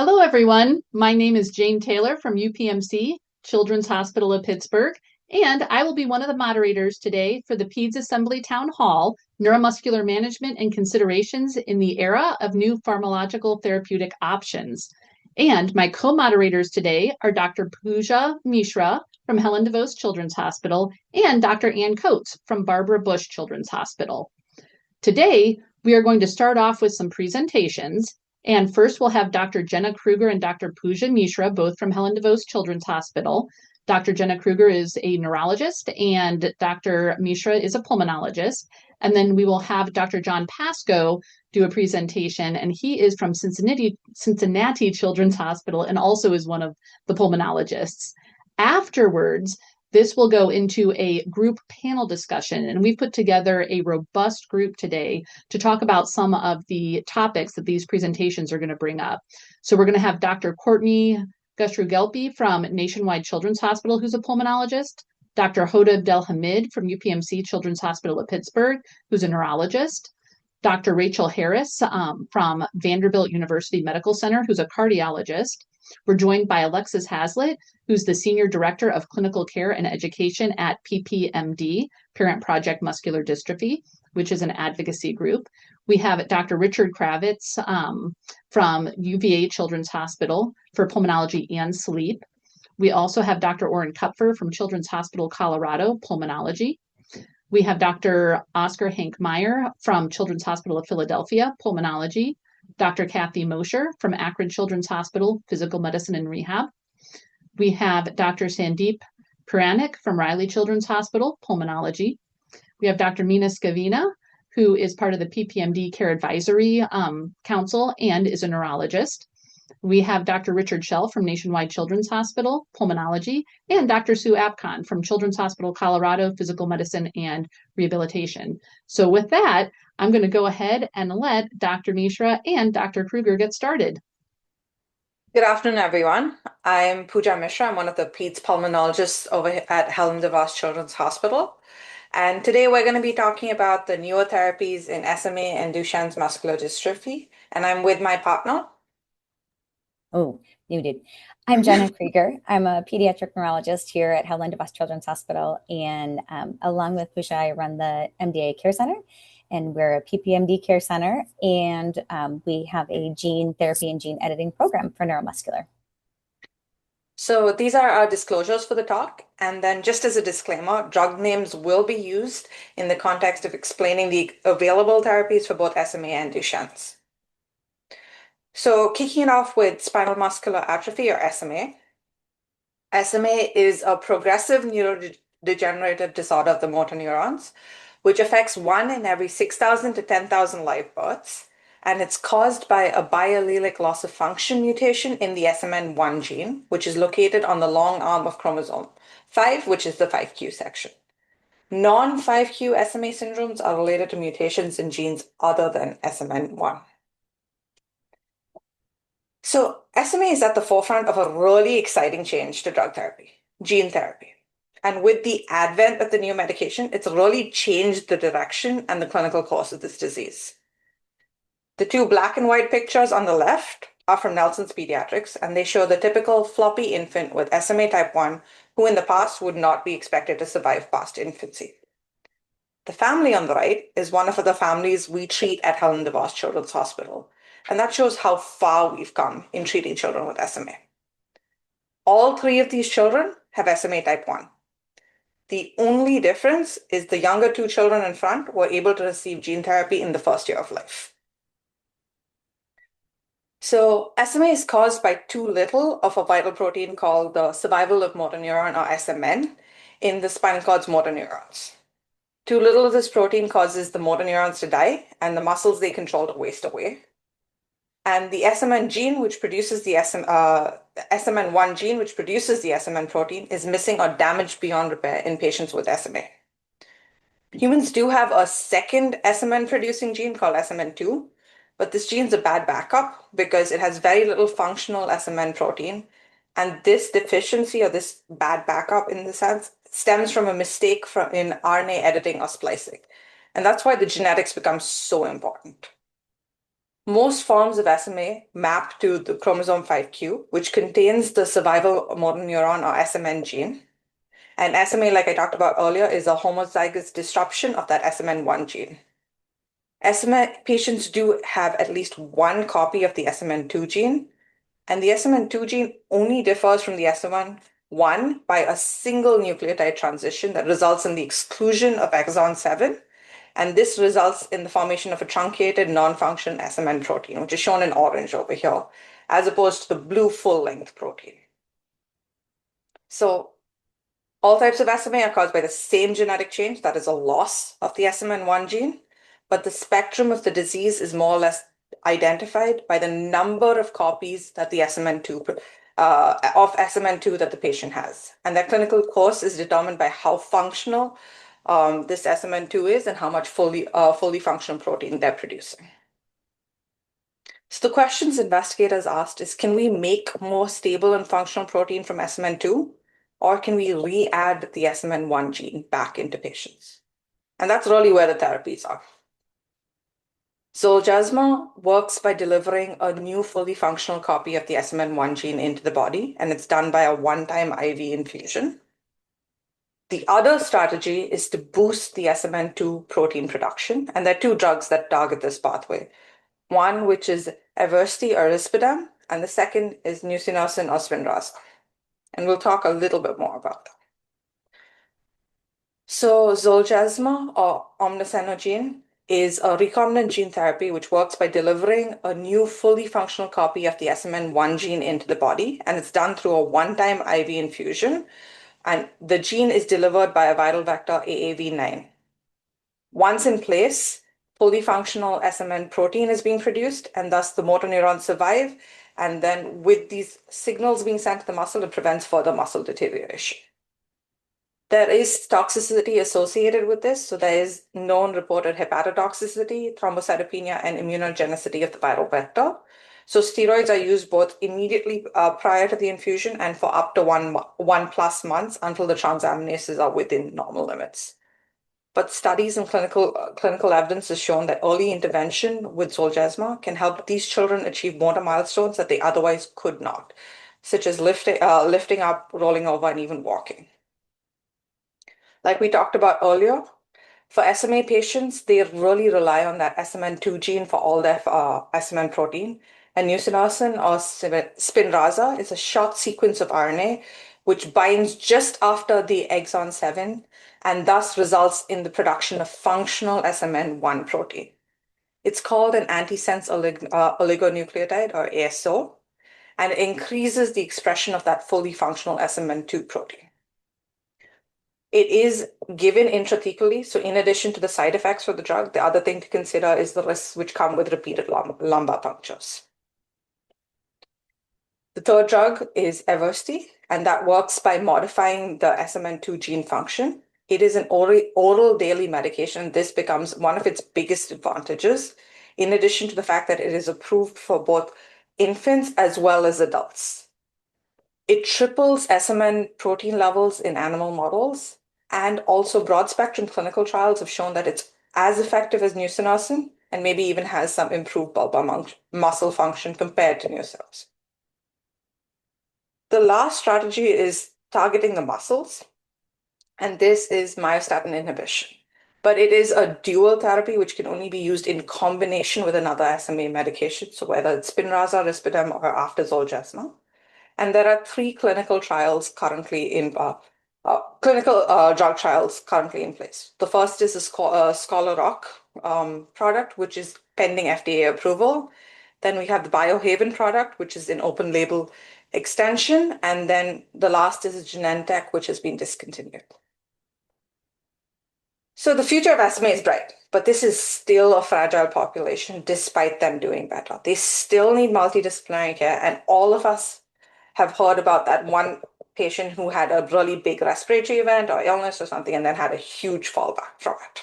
Hello, everyone. My name is Jane Taylor from UPMC, Children's Hospital of Pittsburgh, and I will be one of the moderators today for the PEDS Assembly Town Hall, Neuromuscular Management and Considerations in the Era of New Pharmacological Therapeutic Options. And my co-moderators today are Dr. Pooja Mishra from Helen DeVos Children's Hospital and Dr. Ann Coates from Barbara Bush Children's Hospital. Today, we are going to start off with some presentations. And first, we'll have Dr. Jena Krueger and Dr. Pooja Mishra, both from Helen DeVos Children's Hospital. Dr. Jena Krueger is a neurologist, and Dr. Mishra is a pulmonologist. And then we will have Dr. John Pascoe do a presentation, and he is from Cincinnati Children's Hospital and also is one of the pulmonologists. Afterwards, this will go into a group panel discussion, and we put together a robust group today to talk about some of the topics that these presentations are going to bring up. So we're going to have Dr. Courtney Gusru-Gelpi from Nationwide Children's Hospital, who's a pulmonologist, Dr. Hoda Abdelhamid from UPMC Children's Hospital of Pittsburgh, who's a neurologist, Dr. Rachel Harris from Vanderbilt University Medical Center, who's a cardiologist. We're joined by Alexis Hazlitt, who's the Senior Director of Clinical Care and Education at PPMD, Parent Project Muscular Dystrophy, which is an advocacy group. We have Dr. Richard Kravitz from UVA Children's Hospital for pulmonology and sleep. We also have Dr. Oren Kupfer from Children's Hospital Colorado, pulmonology. We have Dr. Oscar Hank-Meyer from Children's Hospital of Philadelphia, pulmonology. Dr. Kathy Mosher from Akron Children's Hospital, Physical Medicine and Rehab. We have Dr. Sandeep Puranik from Riley Children's Hospital, pulmonology. We have Dr. Mina Scavina, who is part of the PPMD Care Advisory Council and is a neurologist. We have Dr. Richard Schell from Nationwide Children's Hospital, pulmonology, and Dr. Sue Apcon from Children's Hospital Colorado, Physical Medicine and Rehabilitation. So with that, I'm going to go ahead and let Dr. Mishra and Dr. Krueger get started. Good afternoon, everyone. I'm Pooja Mishra. I'm one of the PEDS pulmonologists over at Helen DeVos Children's Hospital. And today we're going to be talking about the newer therapies in SMA and Duchenne's muscular dystrophy. And I'm with my partner. Oh, muted. I'm Jena Krueger. I'm a pediatric neurologist here at Helen DeVos Children's Hospital. And along with Pooja, I run the MDA Care Center. And we're a PPMD care center, and we have a gene therapy and gene editing program for neuromuscular. So these are our disclosures for the talk. And then just as a disclaimer, drug names will be used in the context of explaining the available therapies for both SMA and Duchenne's. So kicking it off with spinal muscular atrophy, or SMA. SMA is a progressive neurodegenerative disorder of the motor neurons, which affects 1 in every 6,000 to 10,000 live births. And it's caused by a biallelic loss of function mutation in the SMN1 gene, which is located on the long arm of chromosome 5, which is the 5q section. Non-5q SMA syndromes are related to mutations in genes other than SMN1. So SMA is at the forefront of a really exciting change to drug therapy, gene therapy. And with the advent of the new medication, it's really changed the direction and the clinical course of this disease. The two black and white pictures on the left are from Nelson's Pediatrics, and they show the typical floppy infant with SMA type 1, who in the past would not be expected to survive past infancy. The family on the right is one of the families we treat at Helen DeVos Children's Hospital, and that shows how far we've come in treating children with SMA. All three of these children have SMA type 1. The only difference is the younger two children in front were able to receive gene therapy in the first year of life. So SMA is caused by too little of a vital protein called the survival of motor neuron, or SMN, in the spinal cord's motor neurons. Too little of this protein causes the motor neurons to die and the muscles they control to waste away. And the SMN gene, which produces the SMN1 gene, which produces the SMN protein, is missing or damaged beyond repair in patients with SMA. Humans do have a second SMN-producing gene called SMN2, but this gene's a bad backup because it has very little functional SMN protein. And this deficiency, or this bad backup in the sense, stems from a mistake in RNA editing or splicing. And that's why the genetics become so important. Most forms of SMA map to the chromosome 5q, which contains the survival motor neuron or SMN gene. And SMA, like I talked about earlier, is a homozygous disruption of that SMN1 gene. SMA patients do have at least one copy of the SMN2 gene, and the SMN2 gene only differs from the SMN1 by a single nucleotide transition that results in the exclusion of exon 7. And this results in the formation of a truncated non-function SMN protein, which is shown in orange over here, as opposed to the blue full-length protein. So all types of SMA are caused by the same genetic change, that is a loss of the SMN1 gene, but the spectrum of the disease is more or less identified by the number of copies that the SMN2 of SMN2 that the patient has. And their clinical course is determined by how functional this SMN2 is and how much fully functional protein they're producing. So the questions investigators asked is, can we make more stable and functional protein from SMN2? Or can we re-add the SMN1 gene back into patients? And that's really where the therapies are. Zolgensma works by delivering a new fully functional copy of the SMN1 gene into the body, and it's done by a one-time IV infusion. The other strategy is to boost the SMN2 protein production, and there are two drugs that target this pathway. One, which is Evrysdi or risperidone, and the second is nusinersen or Spinraza. And we'll talk a little bit more about that. So Zolgensma or omnosenogene is a recombinant gene therapy which works by delivering a new fully functional copy of the SMN1 gene into the body, and it's done through a one-time IV infusion, and the gene is delivered by a viral vector AAV9. Once in place, fully functional SMN protein is being produced, and thus the motor neurons survive, and then with these signals being sent to the muscle, it prevents further muscle deterioration. There is toxicity associated with this. So there is known reported hepatotoxicity, thrombocytopenia, and immunogenicity of the viral vector. So steroids are used both immediately prior to the infusion and for up to one plus months until the transaminases are within normal limits. But studies and clinical evidence has shown that early intervention with Zolgensma can help these children achieve motor milestones that they otherwise could not, such as lifting up, rolling over, and even walking. Like we talked about earlier, for SMA patients, they really rely on that SMN2 gene for all their SMN protein. And nusinersen or Spinraza is a short sequence of RNA which binds just after the exon 7 and thus results in the production of functional SMN1 protein. It's called an antisense oligonucleotide or ASO, and it increases the expression of that fully functional SMN2 protein. It is given intrathecally, so in addition to the side effects for the drug, the other thing to consider is the risks which come with repeated lumbar punctures. The third drug is Evrysdi, and that works by modifying the SMN2 gene function. It is an oral daily medication. This becomes one of its biggest advantages, in addition to the fact that it is approved for both infants as well as adults. It triples SMN protein levels in animal models, and also broad-spectrum clinical trials have shown that it's as effective as nusinersen and maybe even has some improved bulbar muscle function compared to nusinersen. The last strategy is targeting the muscles, and this is myostatin inhibition. But it is a dual therapy which can only be used in combination with another SMA medication, so whether it's Spinraza, risperidone, or after Zolgensma. And there are 3 clinical trials currently in drug trials currently in place. The first is a Scholar Rock product, which is pending FDA approval. Then we have the Biohaven product, which is in open label extension. And then the last is Genentech, which has been discontinued. So the future of SMA is bright, but this is still a fragile population despite them doing better. They still need multidisciplinary care, and all of us have heard about that one patient who had a really big respiratory event or illness or something and then had a huge fallback from it.